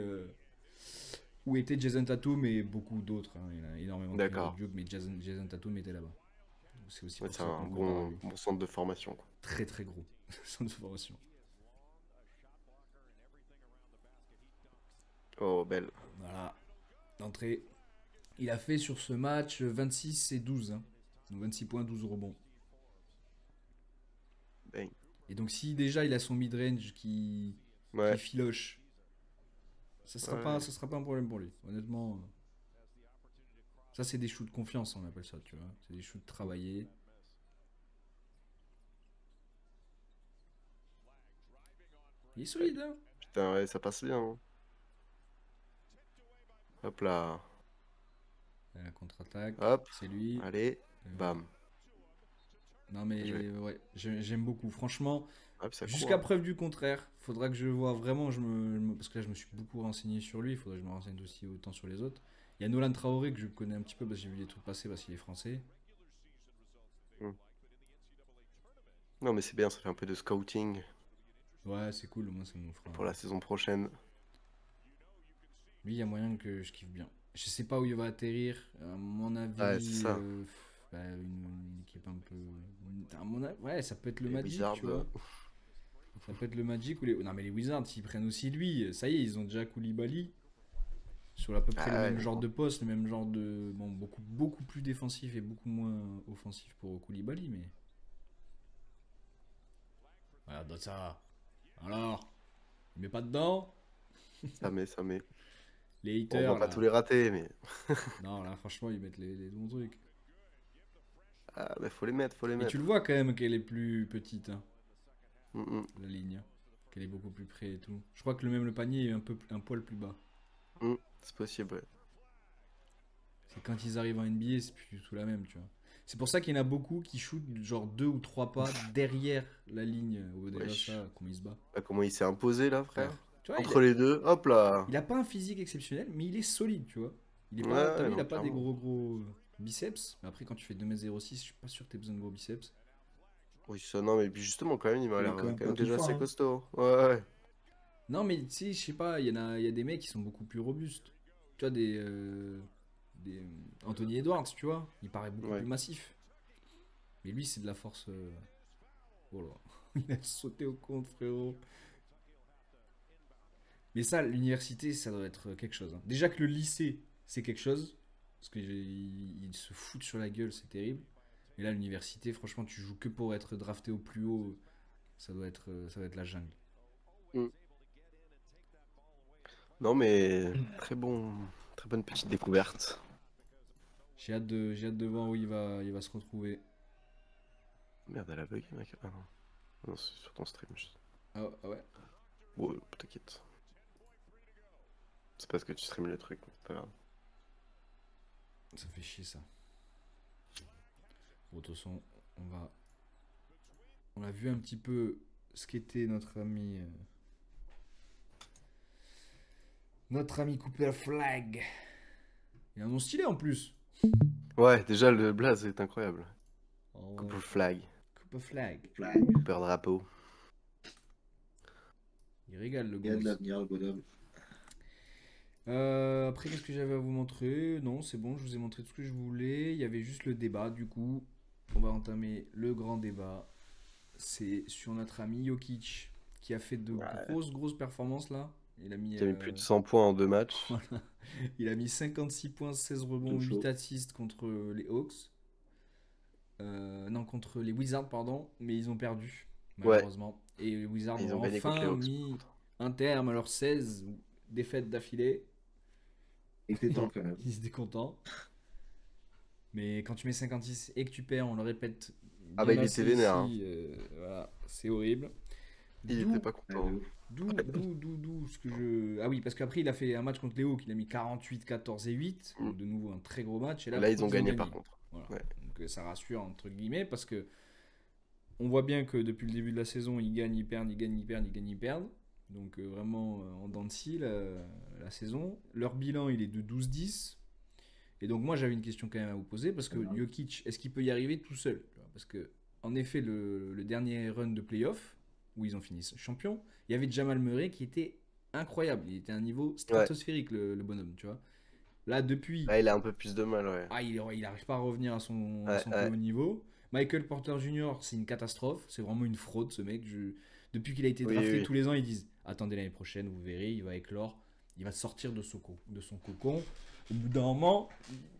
Jason Tatum et beaucoup d'autres. Hein. Il y en a énormément D'accord. de Duke, mais Jason Tatum était là-bas. Donc c'est aussi Ouais, pour c'est ça un qu'on le compare à bon, lui. bon centre de formation, quoi. Très très gros centre de formation. Oh, belle. Voilà, l'entrée. Il a fait sur ce match 26 et 12. Hein. Donc 26 points, 12 rebonds. Bang. Et donc si déjà il a son mid-range qui Ouais. filoche, ça sera Ouais. pas un problème pour lui. Honnêtement, ça c'est des shoots de confiance, on appelle ça, tu vois. C'est des shoots travaillés. Il est solide, hein. Putain, ouais, ça passe bien, hein. Hop là. La contre-attaque, Hop. c'est lui. Allez. Bam. Non mais Joué. ouais, j'aime beaucoup. Franchement, Hop, ça court, jusqu'à hein. preuve du contraire, faudra que je vois vraiment, parce que là je me suis beaucoup renseigné sur lui, il faudrait que je me renseigne aussi autant sur les autres. Il y a Nolan Traoré que je connais un petit peu parce que j'ai vu des trucs passer parce qu'il est français. Non, mais c'est bien, ça fait un peu de scouting Ouais, c'est cool, moi ça nous fera. pour la saison prochaine. Lui, il y a moyen que je kiffe bien. Je sais pas où il va atterrir, à mon avis. Ouais, c'est ça. Une équipe un peu. À mon avis, ouais, ça peut être le Les Magic, Wizards, tu vois. Ça peut être le Magic ou les. Non, mais les Wizards, s'ils prennent aussi lui, ça y est, ils ont déjà Koulibaly. Sur à peu près Ah le ouais, même mais genre bon. de poste, le même genre de. Bon, beaucoup plus défensif et beaucoup moins offensif pour Koulibaly, mais. Voilà, donc ça. Alors, il met pas dedans. Ça met. Les Bon, on haters. va pas Là. tous les rater, mais. Non, là, franchement, ils mettent les bons trucs. Ah, mais faut les mettre, faut les Et mettre. tu le vois quand même qu'elle est plus petite, hein, Mm, la ligne. Hein. Qu'elle est beaucoup plus près et tout. Je crois que le panier est un poil plus bas. C'est possible, ouais. C'est quand ils arrivent en NBA, c'est plus du tout la même, tu vois. C'est pour ça qu'il y en a beaucoup qui shootent genre 2 ou 3 pas derrière la ligne. Déjà Wesh. ça, comment il se bat. Ah, comment il s'est imposé là, frère? Tu vois, Entre les deux, hop là. il a pas un physique exceptionnel, mais il est solide, tu vois. Il est Ouais, pas, t'as vu, il non, a pas des clairement. gros biceps. Mais après, quand tu fais 2,06 m, je suis pas sûr que t'aies besoin de gros biceps. Oui, ça, non, mais puis justement, quand même, il m'a Il est l'air quand même quand pas même tout déjà fin, assez hein. costaud. Ouais, ouais. Non, mais tu sais, je sais pas, il y a des mecs qui sont beaucoup plus robustes. Tu vois, des Anthony Edwards, tu vois, il paraît beaucoup Ouais. plus massif. Mais lui, c'est de la force. Oh là, il a sauté au compte, frérot. Mais ça, l'université, ça doit être quelque chose, hein. Déjà que le lycée, c'est quelque chose. Parce qu'ils se foutent sur la gueule, c'est terrible. Mais là, l'université, franchement, tu joues que pour être drafté au plus haut. Ça doit être la jungle. Mm. Non, mais très bonne petite découverte. J'ai hâte de voir où il va se retrouver. Merde, elle a bug, mec. Ah non, non, c'est sur ton stream. Ah ouais. Ouais, t'inquiète. C'est parce que tu streames le truc, mais c'est pas grave. Ça fait chier ça. Bon, de toute façon, on a vu un petit peu ce qu'était notre ami Cooper Flag. Il a un nom stylé en plus. Ouais, déjà, le blaze est incroyable. Oh, Cooper Flag, Cooper Flag. Flag. Cooper Drapeau. Il régale le Il y a de gosse. l'avenir, le bonhomme. Après, qu'est-ce que j'avais à vous montrer? Non, c'est bon, je vous ai montré tout ce que je voulais. Il y avait juste le débat, du coup. On va entamer le grand débat. C'est sur notre ami Jokic, qui a fait de Ouais. grosses performances là. Il a mis, Qui a mis plus de 100 points en 2 matchs. voilà. Il a mis 56 points, 16 rebonds, Tout 8 chaud. assists contre les Hawks. Non, contre les Wizards, pardon. Mais ils ont perdu, Ouais, malheureusement. Et les Wizards ils ont ont gagné contre les enfin Hawks. mis un terme à leurs 16 défaites d'affilée. Il était temps quand même. Ils étaient contents. Mais quand tu mets 56 et que tu perds, on le répète Ah bah bien il assez était vénère, hein. ici, voilà, c'est horrible. Il était D'où, pas Ouais, content. de ouf. d'où ce que je... Ah oui, parce qu'après, il a fait un match contre les Hawks, il a mis 48, 14 et 8. Mm. Donc de nouveau, un très gros match. Et là, Là, par ils ont contre, gagné par contre. Voilà. Ouais. Donc ça rassure, entre guillemets, parce que on voit bien que depuis le début de la saison, ils gagnent, ils perdent, ils gagnent, ils perdent, ils gagnent, ils perdent. Donc vraiment en dents de scie, la saison. Leur bilan, il est de 12-10. Et donc moi j'avais une question quand même à vous poser parce que Voilà. Jokic, est-ce qu'il peut y arriver tout seul? Tu vois, parce que en effet le dernier run de playoff où ils ont fini champion, il y avait Jamal Murray qui était incroyable, il était à un niveau Ouais. stratosphérique le bonhomme, tu vois. Là depuis, Là, il a un peu plus de mal, ouais. il arrive pas à revenir à Ouais, son plus ouais. haut niveau. Michael Porter Jr. c'est une catastrophe, c'est vraiment une fraude ce mec. Depuis qu'il a été Oui, drafté oui. tous les ans ils disent attendez l'année prochaine vous verrez il va éclore, il va sortir de son cocon. Au bout d'un moment,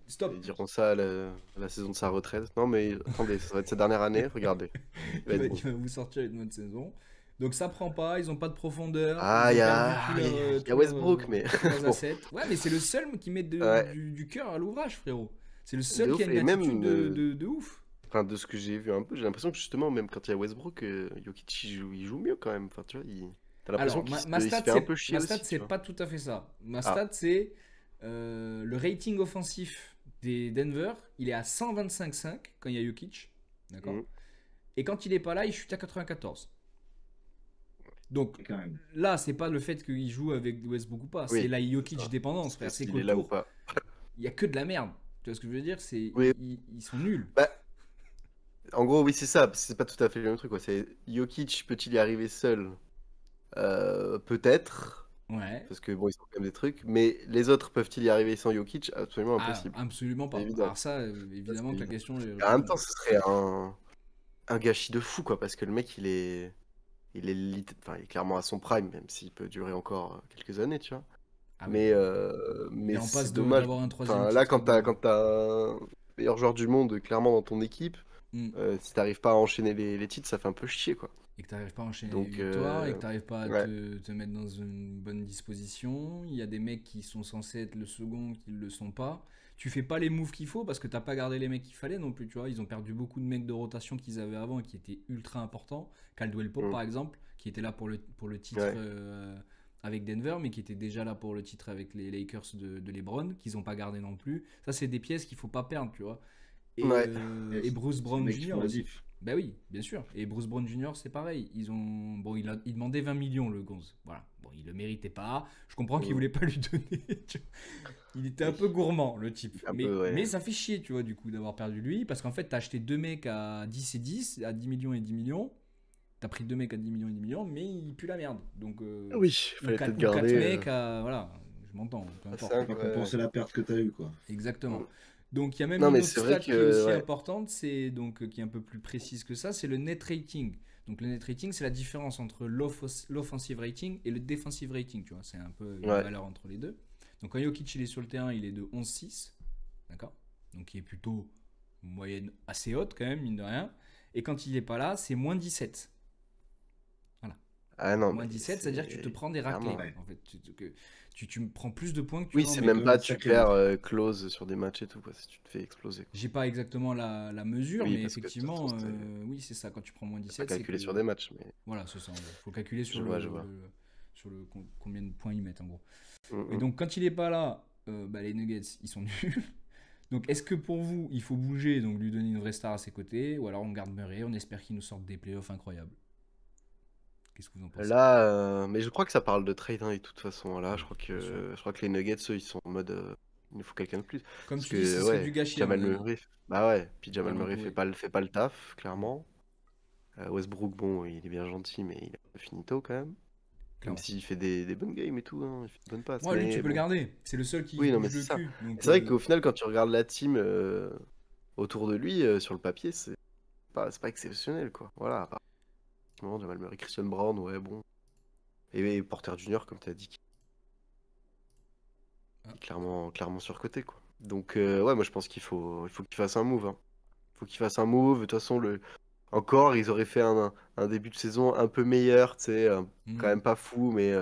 stop. Ils diront ça à la saison de sa retraite. Non, mais attendez, ça va être sa dernière année, regardez. Il va être bon. Il va vous sortir une bonne saison. Donc ça prend pas, ils ont pas de profondeur, Ah, ils il ont y perdu a, tous leurs, il y a tous leurs, Westbrook, mais tous leurs bon. assets. Ouais, mais c'est le seul qui met Ouais, du cœur à l'ouvrage, frérot. C'est le de seul qui a ouf. une Et attitude même, de ouf. enfin, de ce que j'ai vu un peu, j'ai l'impression que justement, même quand il y a Westbrook, Jokic, il joue mieux quand même. Enfin, tu vois, t'as l'impression Alors, qu'il ma il se stat, fait un peu chier ma stat, aussi, tu c'est vois. pas tout à fait ça. Ma Ah, stat, c'est le rating offensif des Denver. Il est à 125,5 quand il y a Jokic. D'accord. mm, Et quand il est pas là, il chute à 94. Donc Quand même. là, c'est pas le fait qu'il joue avec Westbrook ou pas, c'est oui, la c'est Jokic ça. dépendance, C'est frère. C'est s'il est là ou qu'autour, pas. il y a que de la merde. Tu vois ce que je veux dire? Oui, Ils sont nuls. bah, en gros, oui, c'est ça. C'est pas tout à fait le même truc, quoi. C'est Jokic peut-il y arriver seul? Peut-être. Ouais. Parce que bon, ils ont quand même des trucs. Mais les autres peuvent-ils y arriver sans Jokic? Absolument Ah, impossible. absolument C'est pas. évident. Alors ça, Ça, c'est évidemment que la évident. question est Et en même répondue. temps, ce serait un gâchis de fou, quoi. Parce que le mec, enfin, il est clairement à son prime, même s'il peut durer encore quelques années, tu vois. Ah oui, il est Mais en passe c'est dommage. d'avoir un troisième Enfin, là, titre de... quand t'as un meilleur joueur du monde clairement dans ton équipe, Hmm. si t'arrives pas à enchaîner les titres, ça fait un peu chier, quoi. Et que tu n'arrives pas à enchaîner les Donc, victoires, et que tu n'arrives pas à ouais, te mettre dans une bonne disposition. Il y a des mecs qui sont censés être le second, qui ne le sont pas. Tu fais pas les moves qu'il faut parce que t'as pas gardé les mecs qu'il fallait non plus, tu vois. Ils ont perdu beaucoup de mecs de rotation qu'ils avaient avant et qui étaient ultra importants. Caldwell Pope, mm, par exemple, qui était là pour le titre ouais, avec Denver, mais qui était déjà là pour le titre avec les Lakers de LeBron, qu'ils n'ont pas gardé non plus. Ça, c'est des pièces qu'il faut pas perdre, tu vois. Et, Ouais. et Bruce C'est les Brown mecs qui Jr. font la aussi. diff. Bah oui, bien sûr. Et Bruce Brown Jr., c'est pareil. Il demandait 20 millions, le Gonz. Voilà. Bon, il le méritait pas. Je comprends qu'il Mm. voulait pas lui donner. Tu vois. Il était un Oui. peu gourmand, le type. Un Mais, peu, ouais. mais ça fait chier, tu vois, du coup, d'avoir perdu lui. Parce qu'en fait, t'as acheté deux mecs à 10 et 10, à 10 millions et 10 millions. T'as pris deux mecs à 10 millions et 10 millions, mais il pue la merde. Donc, Oui, il fallait peut-être ou quatre garder. mecs à. Voilà, je m'entends, peu À importe. Faut 5, pas ouais. compenser la perte que t'as eue, quoi. Exactement. Mm. Donc il y a même Non, une mais autre c'est vrai stat qui est que, aussi ouais. importante, c'est donc qui est un peu plus précise que ça, c'est le net rating. Donc le net rating, c'est la différence entre l'offensive rating et le defensive rating, tu vois, c'est un peu une Ouais. valeur entre les deux. Donc quand Jokic il est sur le terrain, il est de 11,6, d'accord? Donc il est plutôt une moyenne assez haute quand même, mine de rien. Et quand il n'est pas là, c'est moins 17. Voilà. Ah non, Moins mais 17, c'est-à-dire que tu te prends des raclés. clairement. Ouais. En fait, tu me prends plus de points que tu Oui, n'en c'est C'est mets. quand même même pas une tu sacrée perds victoire. close sur des matchs et tout, quoi, si tu te fais exploser. J'ai pas exactement la mesure, Oui, mais parce que de toute façon, effectivement, c'est oui, c'est ça. Quand tu prends moins pas 17, c'est calculé sur que. des matchs, mais Voilà, c'est ça. En gros. Faut calculer sur je vois, je vois. combien de points ils mettent, en gros. Et Mm. donc, quand il est pas là, bah, les Nuggets, ils sont nuls. Donc, est-ce que pour vous, il faut bouger, donc lui donner une vraie star à ses côtés, ou alors on garde Murray, on espère qu'il nous sorte des playoffs incroyables? Qu'est-ce que vous en pensez? Là, mais je crois que ça parle de trade, hein, et de toute façon. Là, Oui, bien sûr. je crois que les Nuggets, eux, ils sont en mode, il nous faut quelqu'un de plus. Comme Parce tu dis, ce que, serait ouais, du gâchis, à Jamal mon avis. Murray, bah ouais, puis Jamal Mal Murray entouré. fait pas le taf, Mm, clairement. Westbrook, bon, il est bien gentil, mais il est un peu finito quand même. Même clairement. s'il fait des bonnes games et tout, hein, il fait des bonnes passes. Moi, lui, tu Mais peux le bon, garder. C'est le seul qui oui, non, mais bouge c'est le ça. cul. Donc, C'est vrai qu'au final, quand tu regardes la team autour de lui, sur le papier, c'est pas exceptionnel, quoi. Voilà, apparemment, Jamal Murray, Christian Brown, ouais, bon. Et Porter Junior, comme tu as dit, qui ah, est clairement surcoté, quoi. Donc, ouais, moi, je pense il faut qu'il fasse un move, hein. Il faut qu'il fasse un move. De toute façon, encore, ils auraient fait un début de saison un peu meilleur, tu sais, quand hmm. même pas fou, mais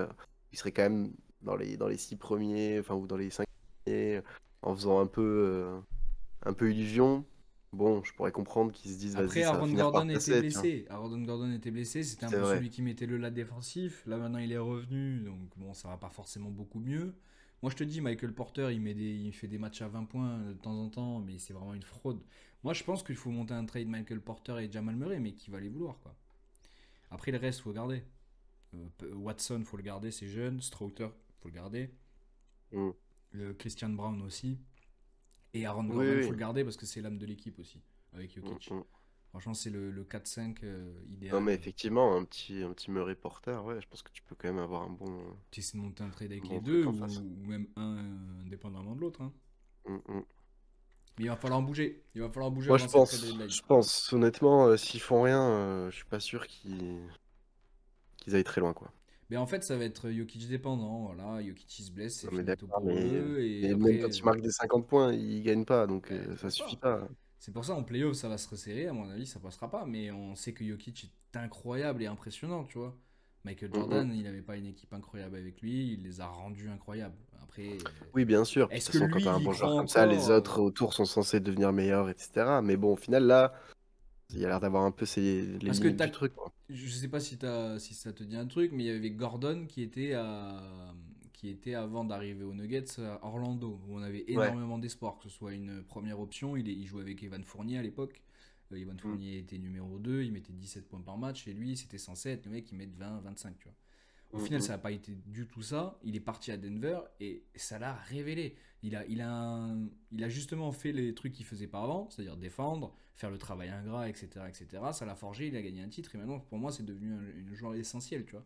ils seraient quand même dans les 6 premiers, enfin, ou dans les 5 premiers, en faisant un peu illusion. Bon, je pourrais comprendre qu'ils se disent, Après, vas-y, ça va finir par passer, tu vois. Aaron Gordon était blessé. C'était un C'est peu vrai. celui qui mettait le là défensif. Là, maintenant, il est revenu. Donc, bon, ça va pas forcément beaucoup mieux. Moi, je te dis, Michael Porter, il fait des matchs à 20 points de temps en temps, mais c'est vraiment une fraude. Moi, je pense qu'il faut monter un trade Michael Porter et Jamal Murray, mais qui va les vouloir, quoi. Après, le reste, faut garder. Watson, faut le garder, c'est jeune. Strouter, faut le garder. Mm. Christian Brown aussi. Et Aaron Oui, Gordon, faut oui. le garder parce que c'est l'âme de l'équipe aussi, avec Mm, Jokic. mm. Franchement, c'est le 4-5 Non, idéal. mais effectivement, un petit Murray Porter, ouais, je pense que tu peux quand même avoir Tu essaies de monter un trade un avec les bon deux truc ou en face. même un indépendamment de l'autre, hein. Mm, mm. Mais il va falloir bouger. Il va falloir bouger Moi, avant cette trade deadline. je pense honnêtement, s'ils font rien, je suis pas sûr qu'ils aillent très loin, quoi. Mais en fait, ça va être Jokic dépendant. Voilà, Jokic il se blesse, c'est Non, mais finito d'accord, pour eux. Et mais même après, quand tu marques des 50 points, ils gagnent pas, donc ça ça passe suffit pas. pas. C'est pour ça, en playoff, ça va se resserrer. À mon avis, ça passera pas. Mais on sait que Jokic est incroyable et impressionnant, tu vois. Michael Mm, mm. Jordan, il n'avait pas une équipe incroyable avec lui. Il les a rendus incroyables. Après, Oui, bien sûr. Puis de est-ce toute que façon, quand lui, tu as un il y bon croit joueur comme ça, les encore? autres autour sont censés devenir meilleurs, etc. Mais bon, au final, là, il y a l'air d'avoir un peu les Parce que limites du truc, quoi. je sais pas si ça te dit un truc, mais il y avait Gordon qui était avant d'arriver aux Nuggets à Orlando, où on avait Ouais. énormément d'espoir que ce soit une première option. Il jouait avec Evan Fournier à l'époque. Evan Mm, Fournier était numéro 2, il mettait 17 points par match, et lui, c'était censé être le mec qui met 20-25, tu vois. Au mm, final, mm. ça n'a pas été du tout ça. Il est parti à Denver et ça l'a révélé. Il a justement fait les trucs qu'il faisait pas avant, c'est-à-dire défendre, faire le travail ingrat, etc., etc. Ça l'a forgé, il a gagné un titre et maintenant, pour moi, c'est devenu une joueur essentiel, tu vois.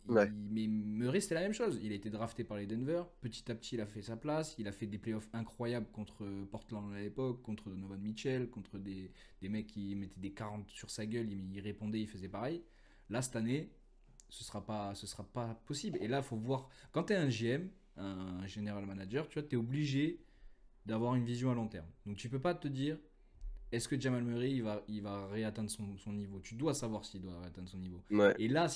Ouais. Mais Murray, c'était la même chose. Il a été drafté par les Denver. Petit à petit, il a fait sa place. Il a fait des playoffs incroyables contre Portland à l'époque, contre Donovan Mitchell, contre des mecs qui mettaient des 40 sur sa gueule. Il répondait, il faisait pareil. Là, cette année, ce sera pas possible. Et là, il faut voir. Quand tu es un GM, un general manager, tu vois, tu es obligé d'avoir une vision à long terme. Donc, tu peux pas te dire, est-ce que Jamal Murray, il va réatteindre son niveau. Tu dois savoir s'il doit réatteindre son niveau. Ouais. Et là,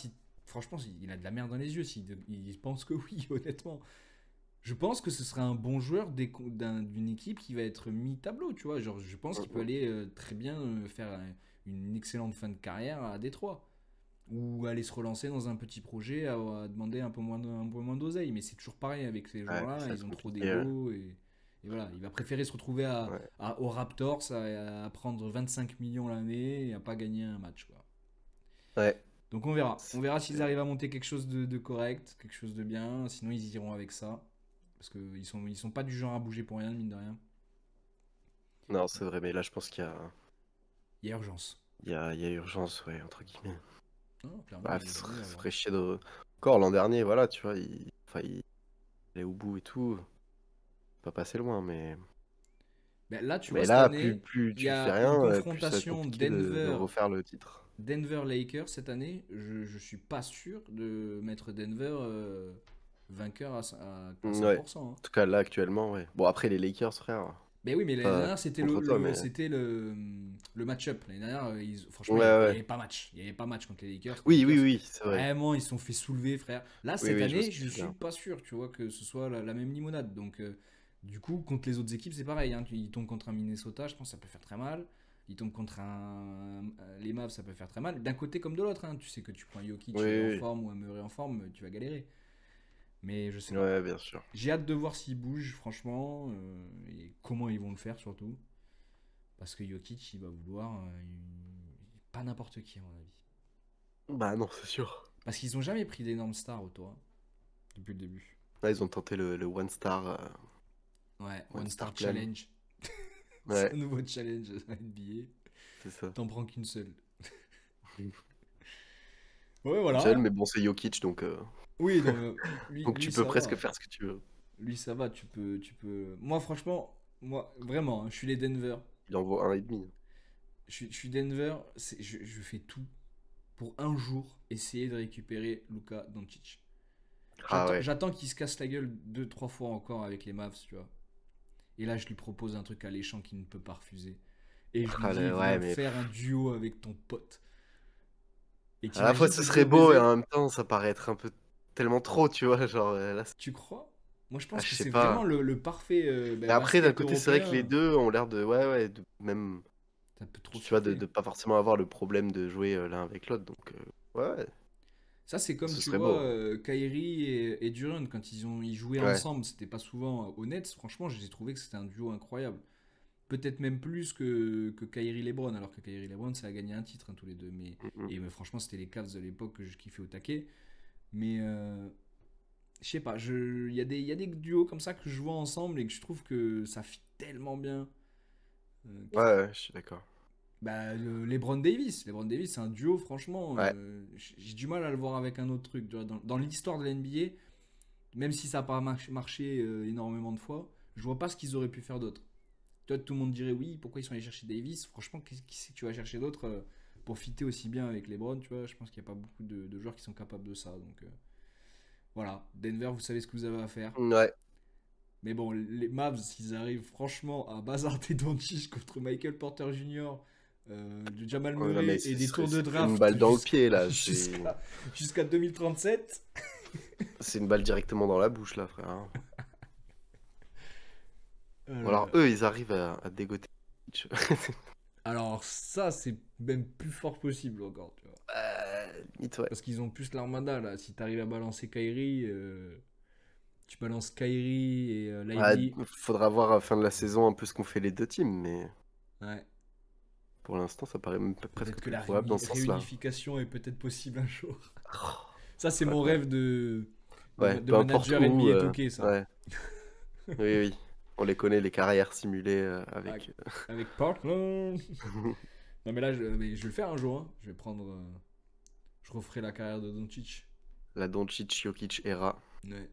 franchement, il a de la merde dans les yeux. Il pense que oui, honnêtement. Je pense que ce serait un bon joueur d'une équipe qui va être mi-tableau, tu vois. Genre, je pense Mm, qu'il peut mm. aller très bien faire une excellente fin de carrière à Détroit. Ou aller se relancer dans un petit projet à demander un peu moins d'oseille. Mais c'est toujours pareil avec ces Ouais, joueurs-là, ça va ils être ont trop compliqué, ouais. d'ego. Et voilà, il va préférer se retrouver Ouais. aux Raptors à prendre 25 millions l'année et à pas gagner un match, quoi. Ouais. Donc on verra. On C'est- verra s'ils arrivent à monter quelque chose de correct, quelque chose de bien. Sinon, ils iront avec ça. Parce qu'ils sont pas du genre à bouger pour rien, mine de rien. Non, c'est vrai, mais là, je pense qu'il y a, Il y a urgence. il y a urgence, ouais, entre guillemets. Non, clairement, Bah, il y a ce vraiment serait urgence. chier de. Encore l'an dernier, voilà, tu vois, enfin, il est au bout et tout. Pas passé loin, mais. Ben là, tu vois, Mais cette là, année, plus il y tu fais a une rien, plus ça va être confrontation compliqué de refaire le titre. Denver-Lakers cette année. Je suis pas sûr de mettre Denver vainqueur à Ouais. 100%. Hein. En tout cas, là, actuellement, ouais. Bon, après, les Lakers, frère. Ben oui, mais l'année Pas dernière, c'était contre toi, mais. le match-up. L'année dernière, franchement, Ouais, il y ouais. avait pas match. Il y avait pas match contre les Lakers. Les Oui, oui, Lakers, oui, c'est vrai. vraiment, ils se sont fait soulever, frère. Là, Oui, cette oui, je me année, je suis souviens. pas sûr, tu vois, que ce soit la même limonade. Donc, du coup, contre les autres équipes, c'est pareil. Hein. Ils tombent contre un Minnesota, je pense que ça peut faire très mal. Ils tombent contre les Mavs, ça peut faire très mal. D'un côté comme de l'autre. Hein. Tu sais que tu prends Jokic Oui, en oui, forme ou un Murray en forme, tu vas galérer. Mais je sais oui. pas. Ouais, bien sûr. J'ai hâte de voir s'ils bougent, franchement, et comment ils vont le faire surtout. Parce que Jokic, il va vouloir pas n'importe qui, à mon avis. Bah, non, c'est sûr. Parce qu'ils ont jamais pris d'énormes stars autour, hein, depuis le début. Là, ils ont tenté le One Star. Ouais, One One Star Star Plan. Challenge. C'est Ouais, un nouveau challenge à NBA. c'est ça. T'en prends qu'une seule. Une Ouais, seule, voilà. mais bon, c'est Jokic, Oui, donc, donc tu lui, peux ça presque va. faire ce que tu veux. Lui, ça va, tu peux. Moi, franchement, moi, vraiment, hein, je suis les Denver. Il en vaut un et demi. Je suis Denver, je fais tout pour un jour essayer de récupérer Luka Doncic. Ah ouais. J'attends qu'il se casse la gueule 2-3 fois encore avec les Mavs, tu vois. Et là, je lui propose un truc alléchant qu'il ne peut pas refuser. Et je lui Ah, dis, ouais, viens mais faire un duo avec ton pote. Et à la fois t'imagines ce ce serait gros beau et baiser? en même temps ça paraît être un peu tellement trop, tu vois. Genre là, Tu crois? Moi, je ah, pense je que sais c'est vraiment pas. le parfait Mais après, d'un basket côté, c'est vrai que les européen. deux ont l'air de. Ouais, ouais, de même. Ça peut trop Tu vois, fitter. de pas forcément avoir le problème de jouer l'un avec l'autre. Donc, ouais, ouais, Ça, c'est comme, ce tu serait vois, beau. Kyrie et Durant, quand ils jouaient Ouais. ensemble, c'était pas souvent honnête. Franchement, j'ai trouvé que c'était un duo incroyable. Peut-être même plus que Kyrie LeBron, alors que Kyrie LeBron, ça a gagné un titre, hein, tous les deux. Mm, mm. Mais franchement, c'était les Cavs de l'époque que je kiffais au taquet. Mais je sais pas, il y a des duos comme ça que je vois ensemble et que je trouve que ça fit tellement bien. Ouais, ouais, je suis d'accord. Bah, LeBron Davis. LeBron Davis, c'est un duo, franchement. Ouais. J'ai du mal à le voir avec un autre truc. Tu vois, dans l'histoire de la NBA, même si ça n'a pas marché énormément de fois, je vois pas ce qu'ils auraient pu faire d'autre. Toi, tout le monde dirait oui, pourquoi ils sont allés chercher Davis? Franchement, qui c'est que tu vas chercher d'autre pour fitter aussi bien avec LeBron? Tu vois, je pense qu'il n'y a pas beaucoup de joueurs qui sont capables de ça. Donc voilà, Denver, vous savez ce que vous avez à faire. Ouais. Mais bon, les Mavs, s'ils arrivent franchement à bazarder Doncic contre Michael Porter Jr., de Jamal Ouais, non, mais Murray et des tours de c'est une draft balle dans le pied, là. jusqu'à 2037. C'est une balle directement dans la bouche, là, frère. Ou alors, Euh, eux, ils arrivent à dégoter. alors ça, c'est même plus fort possible encore, tu vois. Limite, ouais. Parce qu'ils ont plus l'armada, là. Si t'arrives à balancer Kyrie, tu balances Kyrie et Ah, Lively. faudra voir à la fin de la saison un peu ce qu'ont fait les deux teams, mais Ouais. pour l'instant, ça paraît même presque Peut-être que plus la probable dans ce sens-là. réunification est peut-être possible un jour. Oh, Ça, c'est ouais, mon ouais. rêve Ouais, de peu importe manager où. NBA 2K, ça. Ouais. Oui, oui. On les connaît, les carrières simulées Avec, avec. avec Portland. Non, mais là, mais je vais le faire un jour. Hein. Je vais prendre. Je referai la carrière de Doncic. La Doncic Jokic era. Ouais.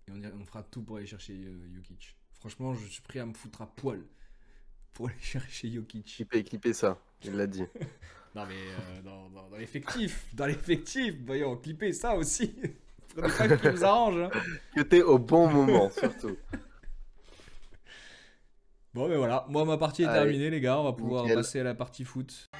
Et on fera tout pour aller chercher Jokic. Franchement, je suis prêt à me foutre à poil pour aller chercher Jokic. Clipper ça, il l'a dit. Non, mais dans l'effectif. Dans l'effectif. Voyons, clipper ça aussi. Prenez pas ce qui vous arrange. Hein. Que t'es au bon moment, surtout. Bon, mais voilà. Moi, ma partie est Allez, terminée, les gars. On va pouvoir nickel. passer à la partie foot.